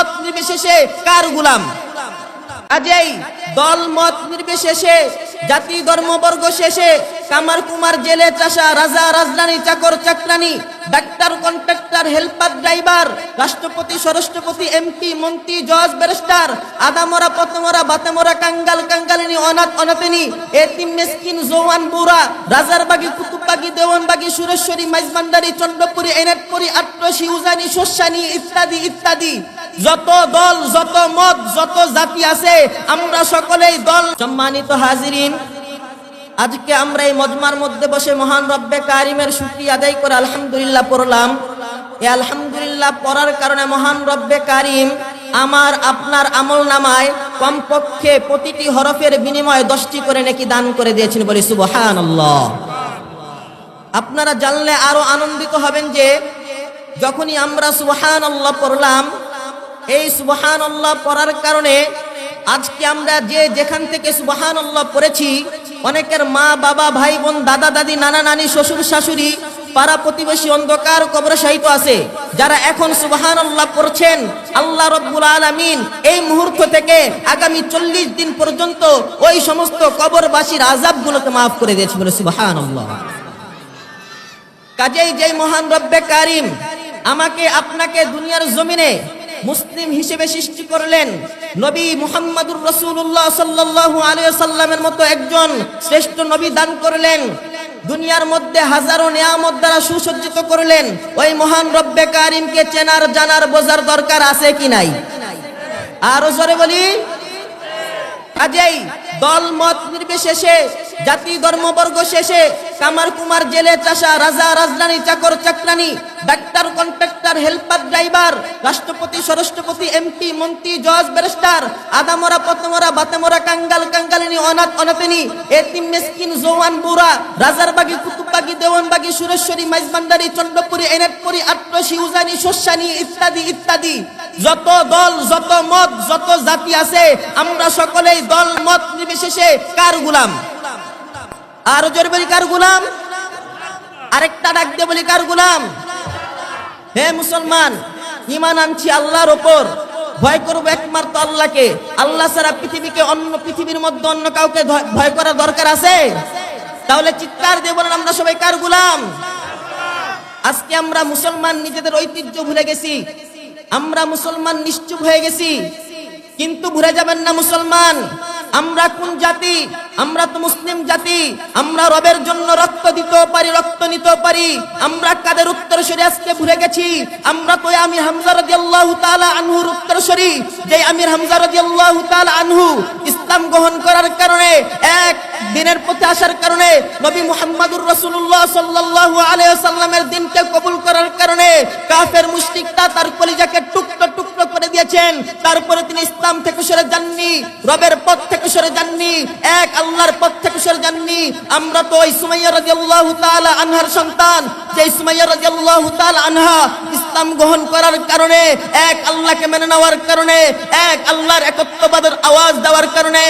মত নির্বিশেষে কার গোলাম? কাজেই দল মত নির্বিশেষে, জাতি ধর্ম বর্গ শেষে, কামার কুমার জেলে চাষা, রাজা রাজরানী, চাকর চাকরানী, ডাক্তার কন্ট্রাক্টর, হেল্পার ড্রাইভার, রাষ্ট্রপতি স্বরাষ্ট্রপতি, এমপি মন্ত্রী জজ ব্যারিস্টার, আদামরা পতমরা বাতেমরা, কাঙ্গাল কাঙ্গালিনী, অনাথ অনাথিনী, এতিম মিসকিন, জওয়ান বুড়া, রাজারবাগী কুতুববাগী, দেওয়ানবাগী, সুরেশ্বরী, মাইজভান্ডারী, চন্দ্রপুরী, এনাটপুরী, আট্রসী, উজানি, শস্যানি ইত্যাদি ইত্যাদি যত দল, যত মত, যত জাতি আছে, আমরা সকলেই দল। সম্মানিত হাজিরিন, আজকে আমরা এই মজমার মধ্যে বসে মহান রব্বে কারিমের শুকরিয়া আদায় করে আলহামদুলিল্লাহ পড়লাম। এই আলহামদুলিল্লাহ পড়ার কারণে মহান রব্বে কারিম আমার আপনার আমলনামায় কমপক্ষে প্রতিটি হরফের বিনিময়ে 10টি করে নেকি দান করে দিয়েছেন, বলি সুবহানাল্লাহ। আপনারা জানলে আরো আনন্দিত হবেন যে যখনই আমরা সুবহানাল্লাহ পড়লাম, এই সুবহানাল্লাহ পড়ার কারণে আজকে আমরা যে যেখান থেকে সুবহানাল্লাহ পড়েছি, অনেকের মা বাবা, ভাই বোন, দাদা দাদি, নানা নানি, শ্বশুর শাশুড়ি, পাড়া প্রতিবেশী অন্ধকার কবরে শায়িত আছে, যারা এখন সুবহানাল্লাহ পড়ছেন, আল্লাহ রাব্বুল আলামিন এই মুহূর্ত থেকে আগামী 40 দিন পর্যন্ত ওই সমস্ত কবরবাসীর আযাবগুলোকে মাফ করে দিয়েছে, বলে সুবহানাল্লাহ। কাজেই যেই মহান রব্বে কারিম আমাকে আপনাকে দুনিয়ার জমিনে মুসলিম হিসেবে সৃষ্টি করলেন, নবী মুহাম্মদুর রাসূলুল্লাহ সাল্লাল্লাহু আলাইহি ওয়াসাল্লামের মতো একজন শ্রেষ্ঠ নবী দান করলেন, দুনিয়ার মধ্যে হাজারো নিয়ামত দ্বারা সুসজ্জিত করলেন, ওই মহান রব্বে কারিমকে চেনার জানার বোঝার দরকার আছে কি নাই? আরো জোরে বলি। কাজেই দল মত নির্বিশেষে, জাতি ধর্ম বর্গ শেষে, কামার কুমার জেলে চাষা, রাজা রাজরানী, চাকর চাকরানী, ডাক্তার কন্ট্রাক্টর, হেল্পার ড্রাইভার, রাষ্ট্রপতি স্বরাষ্ট্রপতি, এমপি মন্ত্রী জজ ব্যারিস্টার, আদামরা পতমরা বাতেমরা, কাঙ্গাল কাঙ্গালিনী, অনাথ অনাথিনী, এতিম মিসকিন, জওয়ান বুড়া, রাজারবাগী কুতুববাগী, দেওয়ানবাগী, সুরেশ্বরী, মাইজভান্ডারী, চন্দ্রপুরী, এনাটপুরী, আট্রসী, উজানি, শস্যানি ইত্যাদি ইত্যাদি যত দল, যত মত, যত জাতি আছে, আমরা সকলেই দল মত নির্বিশেষে কার গোলাম? আরো জোরে বলি, কার গোলাম? আরেকটা ডাক দিয়ে বলি, কার গোলাম? হে মুসলমান, ঈমান আনছি আল্লাহর উপর, ভয় করব একমাত্র আল্লাহকে। আল্লাহ ছাড়া পৃথিবীর মধ্যে অন্য কাউকে ভয় করার দরকার আছে? তাহলে চিৎকার দিয়ে বলেন, আমরা সবাই কার গোলাম? আজকে আমরা মুসলমান নিজেদের ঐতিহ্য ভুলে গেছি, আমরা মুসলমান নিশ্চুপ হয়ে গেছি। কিন্তু ভুলে যাবেন না মুসলমান, আমরা কোন জাতি? আমরা তো মুসলিম জাতি। আমরা রবের জন্য রক্ত দিতেও পারি, রক্ত নিতেও পারি। আমরা কাদের উত্তরসূরি আজকে ভুলে গেছি? আমরা তো আমির হামজা রাদিয়াল্লাহু তাআলা আনহুর উত্তরসূরি। যে আমির হামজা রাদিয়াল্লাহু তাআলা আনহু ইসলাম গ্রহণ করার কারণে, এক দিনের পথে আসার কারণে, নবী মুহাম্মদুর রাসূলুল্লাহ সাল্লাল্লাহু আলাইহি ওয়াসাল্লামের দিনকে কবুল করার কারণে কাফের মুশরিকরা তার কলিজাকে টুকরো টুকরো করে দিয়েছেন। তারপরে তিনি ইসলাম থেকে সরে যাননি, রবের পথ থেকে সরে যাননি, এক আল্লাহর পথ থেকে সরে যাননি। আমরা তো ওই সুমাইয়া রাদিয়াল্লাহু তাআলা আনহার সন্তান, যে সুমাইয়া রাদিয়াল্লাহু তাআলা আনহা ইসলাম গ্রহণ করার কারণে, এক আল্লাহকে মেনে নেওয়ার কারণে, এক আল্লাহর একত্ববাদের আওয়াজ দেওয়ার কারণে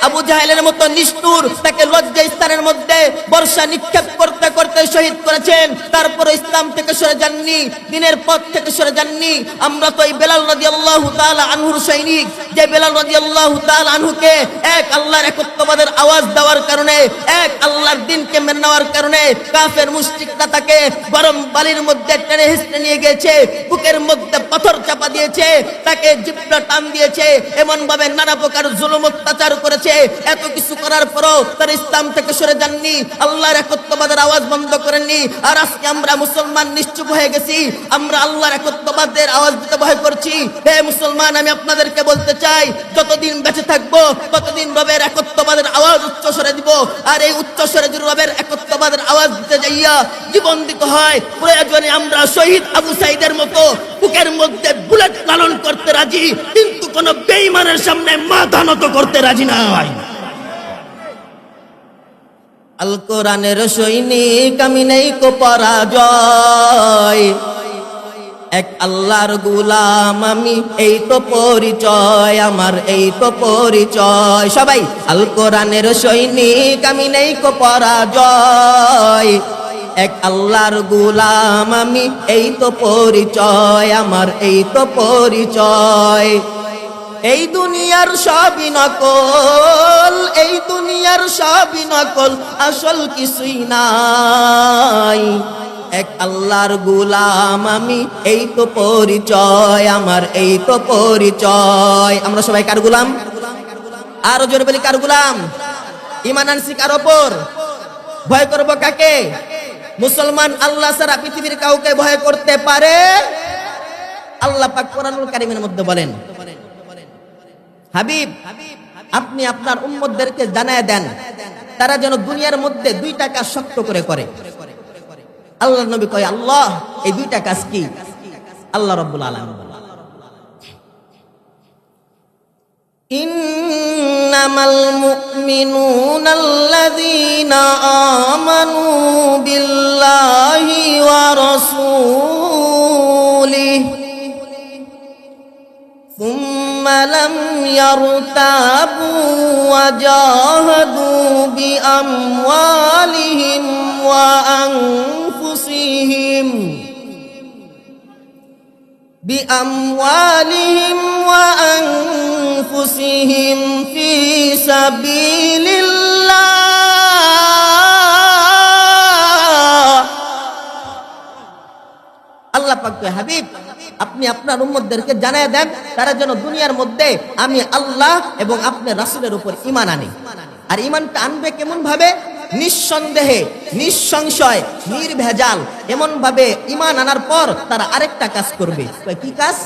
আবু জাহেলের মতো নিষ্ঠুর তাকে লজ্জা স্থানের মধ্যে বর্ষা নিক্ষেপ করতে করতে শহীদ করেছেন। তারপর ইসলাম থেকে সরে যাননি, দিনের পথ থেকে সরে যাননি। আমরা তো এই বেলাল রাদিয়াল্লাহু তাআলা আনহুর সৈনিক, যে বেলাল রাদিয়াল্লাহু তাআলা আনহুকে এক আল্লাহর একত্ববাদের আওয়াজ দেওয়ার কারণে, এক আল্লাহর দিনকে মেনে নেওয়ার কারণে কাফের মুশরিকরা তাকে গরম বালির মধ্যে টেনে হিঁচড়ে নিয়ে গিয়েছে, বুকের মধ্যে পাথর চাপা দিয়েছে, তাকে জিহ্বা টান দিয়েছে, এমন ভাবে নানা প্রকার জুলুম অত্যাচার করেছে। এত কিছু করার পরও তারা ইসলাম থেকে সরে যাননি, আল্লাহর একত্ববাদের আওয়াজ বন্ধ করেননি। আর আজকে আমরা মুসলমান নিশ্চুপ হয়ে গেছি, আমরা আল্লাহর একত্ববাদের আওয়াজ দিতে ভয় করছি। হে মুসলমান, আমি আপনাদেরকে বলতে চাই, যতদিন বেঁচে থাকবো ততদিন রবের একত্ববাদের আওয়াজ উচ্চ স্বরে দিব। আর এই উচ্চ স্বরে যদি রবের একত্ববাদের আওয়াজ দিতে যাইয়া জীবন দিতে হয়, প্রয়োজনে আমরা শহীদ আবু সাইদের মতো বুকের মধ্যে বুলেট লালন করতে রাজি, কিন্তু কোন বেঈমানের সামনে মাথা নত করতে রাজি নয়। আল কোরআনের সৈনিক আমি, নেই কো পরাজয়, এক আল্লাহর গোলাম আমি, এই তো পরিচয় আমার, এই তো পরিচয়। সবাই আল কোরআনের সৈনিক আমি, নেই কো পরাজয়, এক আল্লাহর গোলাম আমি, এই তো পরিচয় আমার, এই তো পরিচয়। এই দুনিয়ার সবই নকল, এই দুনিয়ার সবই নকল, আসল কিছুই নাই। এক আল্লাহর গোলাম আমি, এই তো পরিচয় আমার, এই তো পরিচয়। আমরা সবাই কার গোলাম? আরো জোরে বলি, কার গোলাম? ঈমান আনছি কার ওপর? ভয় করব কাকে? মুসলমান আল্লাহ ছাড়া পৃথিবীর কাউকে ভয় করতে পারে? আল্লাহ পাক কোরআনুল কারীমের মধ্যে বলেন, হাবিব আপনি আপনার উম্মতদেরকে জানায় দেন তারা যেন দুনিয়ার মধ্যে দুইটা কাজ শক্ত করে করে। আল্লাহর নবী কয়, আল্লাহ এই দুইটা কাজ কি? আল্লাহ রাব্বুল আলামিন বলেন, ইন্নামাল মুমিনুনাল্লাযীনা আমানু বিল্লাহি ওয়া রাসূলিহি সুম্মা লাম ইয়ারতাবু ওয়া জাহাদু বিআমওয়ালিহিম ওয়া আনফুসিহিম ফি সাবিলিল্লাহ। আল্লাহ পাক কয়, হাবিব আপনি আপনার উম্মতদেরকে জানায় দেন তারা যেন দুনিয়ার মধ্যে আমি আল্লাহ এবং আপনার রাসূলের উপর ঈমান আনে। আর ঈমানটা আনবে কেমন ভাবে? নিঃসন্দেহে, নিঃসংশয়, নির্ভেজাল এমন ভাবে ঈমান আনার পর তারা আরেকটা কাজ করবে। কি কাজ?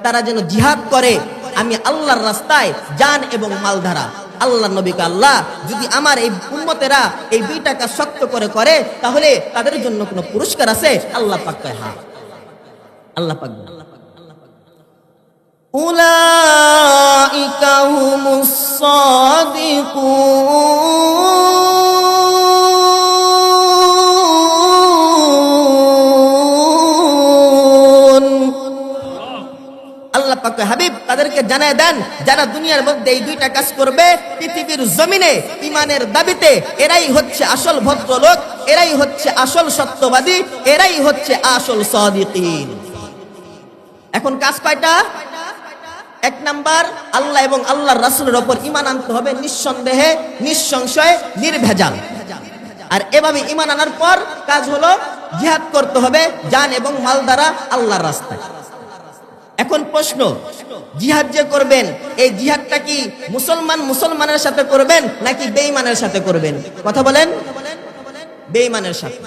তারা যেন জিহাদ করে আমি আল্লাহর রাস্তায় জান এবং মাল দ্বারা। আল্লাহ নবীকে, আল্লাহ যদি আমার এই উম্মতেরা এই দুইটা কাজ শক্ত করে করে তাহলে তাদের জন্য কোনো পুরস্কার আছে? আল্লাহ পাক কয়, হ্যাঁ। আল্লাহ পাক উলাইকা হুমুস সাদিকুন। আল্লাহ পাক হাবিব তাদেরকে জানায় দেন যারা দুনিয়ার মধ্যে এই দুইটা কাজ করবে পৃথিবীর জমিনে ঈমানের দাবিতে, এরাই হচ্ছে আসল ভদ্রলোক, এরাই হচ্ছে আসল সত্যবাদী, এরাই হচ্ছে আসল সাদিকিন। এখন কাজ কয়টা? এক নাম্বার, আল্লাহ এবং আল্লাহর রাসূলের উপর ঈমান আনতে হবে নিঃসন্দেহে, নিঃসংশয়ে, নির্ভেজাল। আর এভাবে ঈমান আনার পর কাজ হলো জিহাদ করতে হবে জান এবং মাল দ্বারা আল্লাহর রাস্তায়। এখন প্রশ্ন, জিহাদ যে করবেন এই জিহাদটা কি মুসলমানের সাথে করবেন নাকি বেঈমানের সাথে করবেন? কথা বলেন। বেঈমানের সাথে।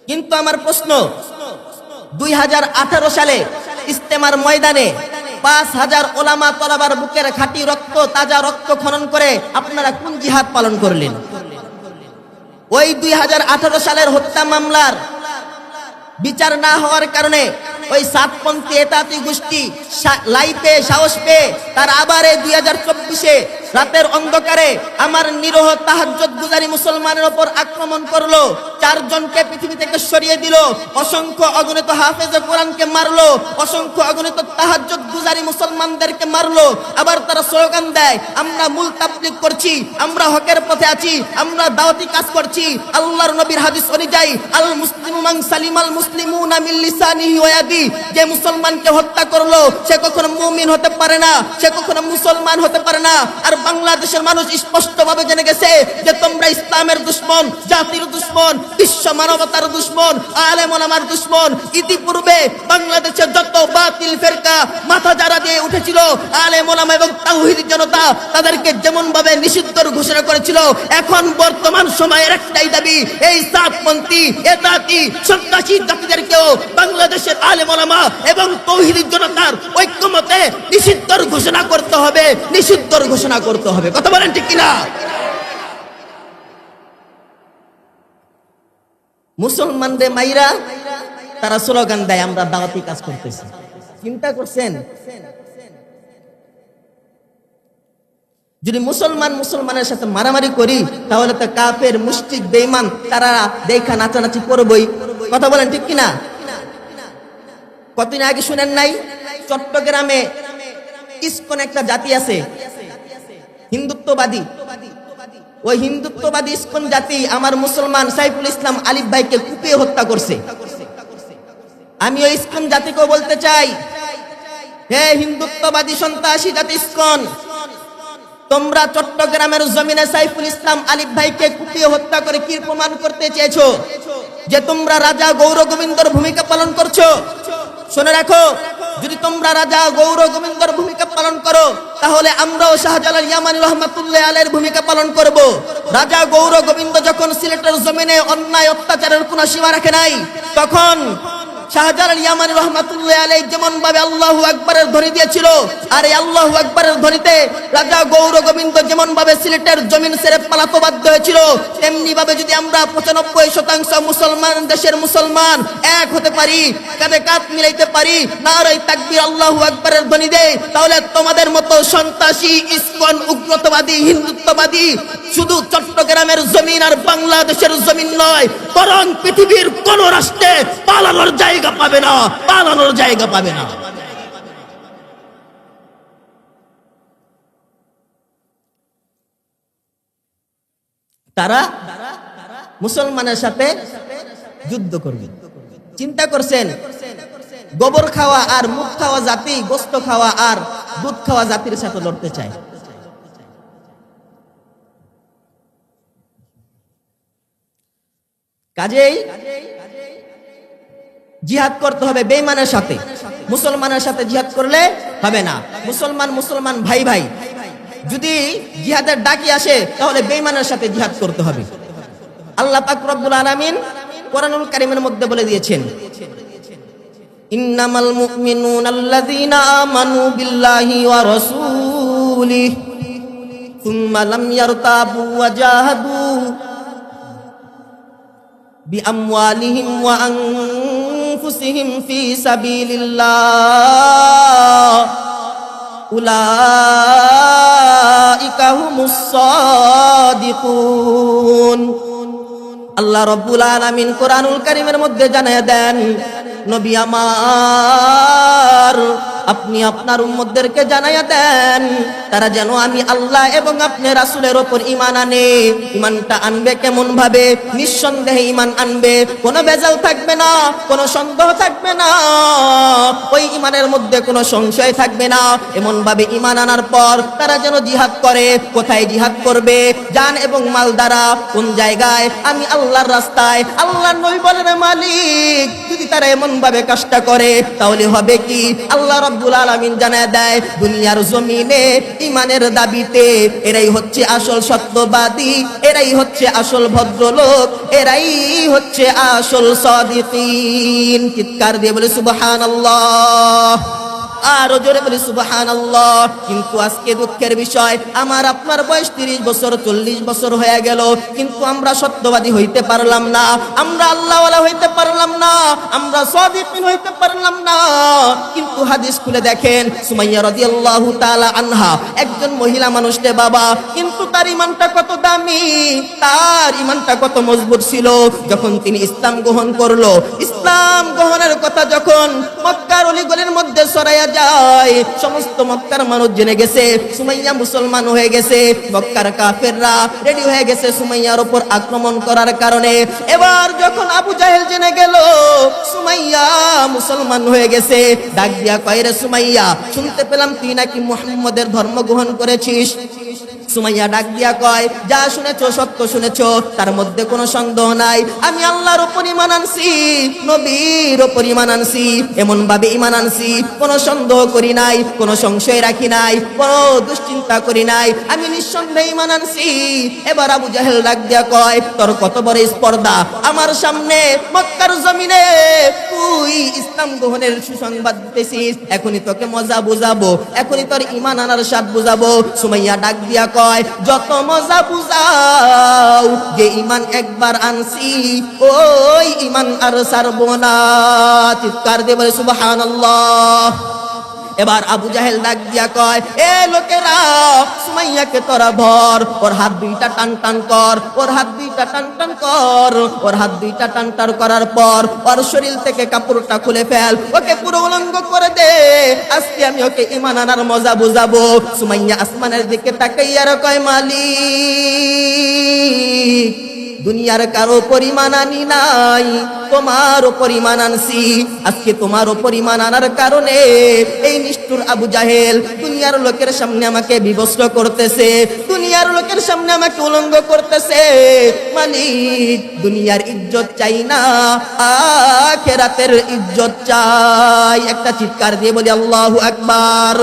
কিন্তু আমার প্রশ্ন, 2018 সালে ইস্তেমার ময়দানে 5000 ওলামা তলাবার বুকের খাঁটি রক্ত, তাজা রক্ত খনন করে আপনারা কোন জিহাদ পালন করলেন? ওই 2018 সালের হত্যা মামলার বিচার না হওয়ার কারণে ওই সাতপন্থী এতাতি গোষ্ঠী লাইতে সাহস পেয়ে তার আবার এই 2024-এ রাতের অন্ধকারে আমার নিরহ তাহাজ্জুদ গুজারি মুসলমানের উপর আক্রমণ করলো। 4 জনকে পৃথিবী থেকে সরিয়ে দিল, অসংখ্য অগণিত হাফেজে কোরআনকে মারলো, অসংখ্য অগণিত তাহাজ্জুদ গুজারি মুসলমানদেরকে মারলো। আবার তারা স্লোগান দেয়, আমরা মূল তাবলীগ করছি, আমরা হকের পথে আছি, আমরা দাওয়াতি কাজ করছি। আল্লাহর নবীর হাদিস অনুযায়ী, আল মুসলিমু মান সালিমাল মুসলিমুনা মিন লিসানিহি ওয়া ইয়াদি, যে মুসলমানকে হত্যা করলো সে কখনো মুমিন হতে পারে না, সে কখনো মুসলমান হতে পারে না। আর বাংলাদেশের মানুষ স্পষ্টভাবে জেনে গেছে যে তোমরা ইসলামের দুশমন, জাতির দুশমন, বিশ্ব মানবতার দুশমন, আলেম ওলামার দুশমন। ইতিপূর্বে বাংলাদেশের যত বাতিল ফেরকা মাথা যারা দিয়ে উঠেছিল, আলেম ওলামা এবং তাওহীদি জনতা তাদেরকে যেমন ভাবে নিষিদ্ধর ঘোষণা করেছিল, এখন বর্তমান সময়ের একটাই দাবি, এই সাতপন্থী এতাতি সন্ত্রাসী জাতিদেরকেও বাংলাদেশের আলেম ওলামা এবং তাওহীদি জনতার ঐক্যমতে নিষিদ্ধর ঘোষণা করতে হবে, নিষিদ্ধর ঘোষণা করতে হবে। কথা বলেন ঠিক কিনা? মুসলমানদের মাইরা তারা স্লোগান দেয়, আমরা দাওয়াতি কাজ করতেছি। চিন্তা করছেন, যদি মুসলমানের সাথে মারামারি করি তাহলে তো কাফের, মুশরিক, বেঈমান তারা দেখা নাচানাচি করবই। কথা বলেন ঠিক কিনা? কতদিন আগে শুনেন নাই, চট্টগ্রামে ইসকন একটা জাতি আছে হিন্দুত্ববাদী, ওই হিন্দুত্ববাদী ইসকন জাতি আমার মুসলমান সাইফুল ইসলাম আলিফ ভাইকে কুপিয়ে হত্যা করছে। আমি ওই ইসকন জাতিকেও বলতে চাই, হে হিন্দুত্ববাদী সন্ত্রাসী জাতি ইসকন, তোমরা চট্টগ্রামের জমিনে সাইফুল ইসলাম আলিফ ভাইকে কুপিয়ে হত্যা করে কি প্রমাণ করতে চেয়েছো? যে তোমরা রাজা গৌর গোবিন্দর ভূমিকা পালন করছো। শুনে রাখো, যদি তোমরা রাজা গৌর গোবিন্দর ভূমিকা পালন করো, তাহলে আমরাও শাহজালাল ইয়ামানী রহমাতুল্লাহ আলাইহির ভূমিকা পালন করব। রাজা গৌর গোবিন্দ যখন সিলেটের জমিনে অন্যায় অত্যাচারের কোনো সীমা রাখে নাই, তখন শাহজালাল ইয়ামানী রহমাতুল্লাহ আলাইহি যেমন ভাবে আল্লাহু আকবারের ধ্বনি দিয়েছিল, আর এই আল্লাহু আকবারের ধ্বনিতে রাজা গৌর গোবিন্দ যেমন ভাবে সিলেটের জমিন ছেড়ে পালাতে বাধ্য হয়েছিল, তেমনি ভাবে যদি আমরা 95% মুসলমান, দেশের মুসলমান এক হতে পারি, কাঁধে কাঁধ মিলাইতে পারি, নারায়ে তাকবীর আল্লাহু আকবারের ধ্বনি দেই, তাহলে তোমাদের মতো সন্ত্রাসী ইসকন উগ্রতাবাদী হিন্দুত্ববাদী শুধু চট্টগ্রামের জমিন আর বাংলাদেশের জমিন নয়, বরং পৃথিবীর কোন রাষ্ট্রে পালানোর জায়গা পাবে না, পালানোর জায়গা পাবে না। তারা মুসলমানের সাথে যুদ্ধ করবে। চিন্তা করছেন, গোবর খাওয়া আর মুখ খাওয়া জাতি গোস্ত খাওয়া আর দুধ খাওয়া জাতির সাথে লড়তে চায়। কাজেই জিহাদ করতে হবে বেঈমানের সাথে, মুসলমানের সাথে জিহাদ করলে হবে না। মুসলমান ভাই ভাই যদি জিহাদের ডাকি আসে, তাহলে বেঈমানের সাথে জিহাদ করতে হবে। আল্লাহ পাক রব্বুল আলামিন কোরআনুল কারীমের মধ্যে বলে দিয়েছেন, ইন্নামাল মুমিনুনা আল্লাযীনা আমানু বিল্লাহি ওয়া রাসূলিহি সুম্মা লাম ইয়ারতাবু ওয়া জাহাদু বিআমওয়ালিহিম ওয়া আনফুসিহিম ফি সাবিলিল্লাহ উলাইকা হুমুস সাদিকুন। আল্লাহ রাব্বুল আলামিন কোরআনুল কারীমের মধ্যে জানায়া দেন, নবী আমার, আপনি আপনার উম্মতদেরকে জানায়া দেন তারা যেন আমি আল্লাহ এবং আপনি রাসূলের উপর ঈমান আনে। ঈমানটা আনবে কেমন ভাবে? নিঃসন্দেহে ঈমান আনবে, কোনো ভেজাল থাকবে না, কোনো সন্দেহ থাকবে না, ওই ঈমানের মধ্যে কোনো সংশয় থাকবে না। এমন ভাবে ঈমান আনার পর তারা যেন জিহাদ করে। কোথায় জিহাদ করবে? জান এবং মাল দ্বারা। কোন জায়গায়? আমি আল্লাহর রাস্তায়। আল্লাহর নবী বলেন, মালিক যদি তারা এমন ভাবে কাজটা করে, তাহলে হবে কি? আল্লাহ রাব্বুল আলামিন জানায় দেয়, দুনিয়ার জমিনে ঈমানের দাবিতে এরাই হচ্ছে আসল সত্যবাদী, এরাই হচ্ছে আসল ভদ্রলোক, এরাই হচ্ছে আসল সাদিকিন। চিৎকার দিয়ে বলে সুবহানাল্লাহ, আরো জোরে বলি সুবহানাল্লাহ। কিন্তু আজকে দুঃখের বিষয়, আমার আপনার বয়স 30 বছর 40 বছর হয়ে গেল, কিন্তু আমরা সত্যবাদী হইতে পারলাম না, আমরা আল্লাহওয়ালা হইতে পারলাম না, আমরা সাদিকিন হইতে পারলাম না। কিন্তু হাদিস খুলে দেখেন, সুমাইয়া রাদিয়াল্লাহু তাআলা আনহা একজন মহিলা মানুষ রে বাবা, কিন্তু তার ঈমানটা কত দামি, তার ঈমানটা কত মজবুত ছিল। যখন তিনি ইসলাম গ্রহণ করলো, ইসলাম গ্রহণের কথা যখন মক্কার অলিগলির মধ্যে ছড়াইয়া যায়, সমস্ত মক্কার মানুষ জেনে গেছে সুমাইয়া মুসলমান হয়ে গেছে। মক্কার কাফেররা রেডি হয়ে গেছে সুমাইয়ার উপর আক্রমণ করার কারণে। এবার যখন আবু জাহেল জেনে গেল সুমাইয়া মুসলমান হয়ে গেছে, ডাক দিয়া কয়, রে সুমাইয়া, শুনতে পেলাম তুই নাকি মুহাম্মদের ধর্ম গ্রহণ করেছিস। সুমাইয়া ডাক দিয়া কয়, যা শুনেছো সত্য শুনেছো, তার মধ্যে কোনো সন্দেহ নাই। আমি আল্লাহর উপর ঈমান আনছি, নবীর উপর ঈমান আনছি, এমন ভাবে ঈমান আনছি, কোনো সন্দেহ করি নাই, কোনো সংশয় রাখি নাই, কোনো দুশ্চিন্তা করি নাই, আমি নিঃসন্দেহে ঈমান আনছি। এবার আবু জাহেল ডাক দিয়া কয়, তোর কত বড় স্পর্ধা, আমার সামনে মক্কার জমিনে তুই ইসলাম গ্রহণের সুসংবাদ দিতেছিস, এখনই তোকে মজা বুঝাবো, এখনই তোর ঈমান আনার স্বাদ বুঝাবো। সুমাইয়া ডাক দিয়া কয়, যত মজা বুঝাও, যে ঈমান একবার আনছি ওই ঈমান আর ছাড়বো না। চিৎকার দিয়ে বলে সুবহানাল্লাহ। এবার আবু জাহেল ডাক দিয়া কয়, এ লোকেরা, সুমাইয়াকে তোরা ধর, ওর হাত দুইটা টান টান কর, ওর হাত দুইটা টান টান কর, ওর হাত দুইটা টান টান করার পর ওর শরীর থেকে কাপড়টা খুলে ফেল, ওকে পুরো উলঙ্গ করে দে, আজকে আমি ওকে ঈমান আনার মজা বুঝাবো। সুমাইয়া আসমানের দিকে তাকাইয়া কয়, মালিক, দুনিয়ার কারো পরিমাণ আনি নাই, তোমারও পরিমাণ আনছি। আজকে তোমারও পরিমাণ আনার কারণে এই নিষ্ঠুর আবু জাহেল দুনিয়ার লোকের সামনে আমাকে বিভস্ত করতেছে, দুনিয়ার লোকের সামনে আমাকে উলঙ্গ করতেছে। মালিক, দুনিয়ার ইজ্জত চাই না, আখিরাতের ইজ্জত চাই। একটা চিৎকার দিয়ে বলি আল্লাহু আকবার।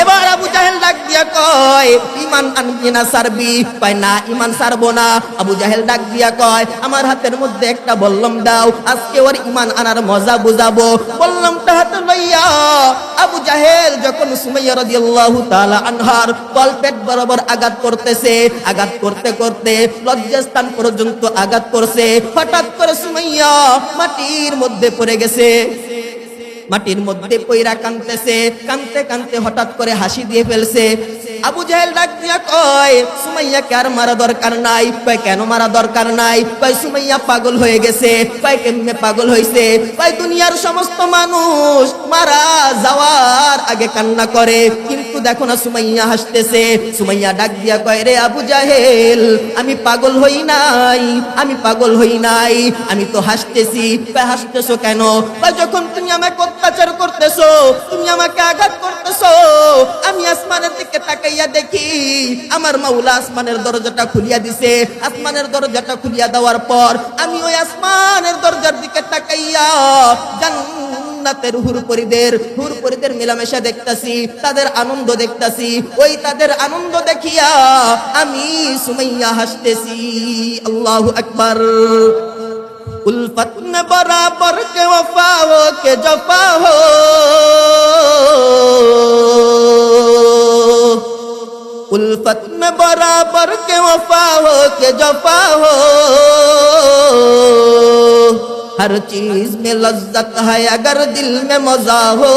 এবার আবু জাহেল ডাক দিয়া কয়, ঈমান আনবি না ছাড়বি? কয়, না, ঈমান ছাড়বো না। আবু জাহেল ডাক দিয়া কয়, আমার হাতের মধ্যে একটা বল্লম দাও, আজকে ওর ঈমান আনার মজা বুঝাবো। বল্লমটা হাতে লইয়া আবু জাহেল যখন সুমাইয়া রাদিয়াল্লাহু তাআলা আনহার তলপেট বরাবর আঘাত করতেছে, আঘাত করতে করতে লজ্জাস্থান পর্যন্ত আঘাত করছে, হঠাৎ করে সুমাইয়া মাটির মধ্যে পড়ে গেছে। মাটির মধ্যে পইরা কাঁদতেছে, কাঁদতে কাঁদতে হঠাৎ করে হাসি দিয়ে ফেলছে। আবু জাহেল ডাক দিয়া কয়, সুমাইয়াকে আর মারা দরকার নাই। কয়, কেন মারা দরকার নাই? কয়, সুমাইয়া পাগল হয়ে গেছে। কয়, কেমনে পাগল হইছে? কয়, দুনিয়ার সমস্ত মানুষ মারা যাওয়ার আগে কান্না করে, কিন্তু দেখো না সুমাইয়া হাসতেছে। সুমাইয়া ডাক দিয়া কয়, রে আবু জাহেল, আমি পাগল হই নাই, আমি পাগল হই নাই, আমি তো হাসতেছি। কয়, হাসতেছো কেন? কয়, যখন তুমি আমাকে অত্যাচার করতেছো, তুমি আমাকে আঘাত করতেছো, আমি আসমানের দিকে তাকাইয়া দেখি আমার মাওলা আসমানের দরজাটা খুলিয়া দিছে। আসমানের দরজাটা খুলিয়া দেওয়ার পর আমি ওই আসমানের দরজার দিকে তাকাইয়া জান্নাতের হুরপরিদের মেলামেশা দেখতাছি, তাদের আনন্দ দেখতাছি। ওই তাদের আনন্দ দেখিয়া আমি সুমাইয়া হাসতেছি। আল্লাহু আকবার। उल्फत में बराबर के वफा हो के जफा हो, उल्फत में बराबर के वफा हो के जफा हो, हर चीज में लज्जत है अगर दिल में मजा हो,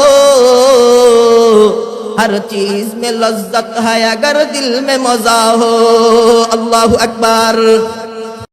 हर चीज में लज्जत है अगर दिल में मजा हो। अल्लाहु अकबर।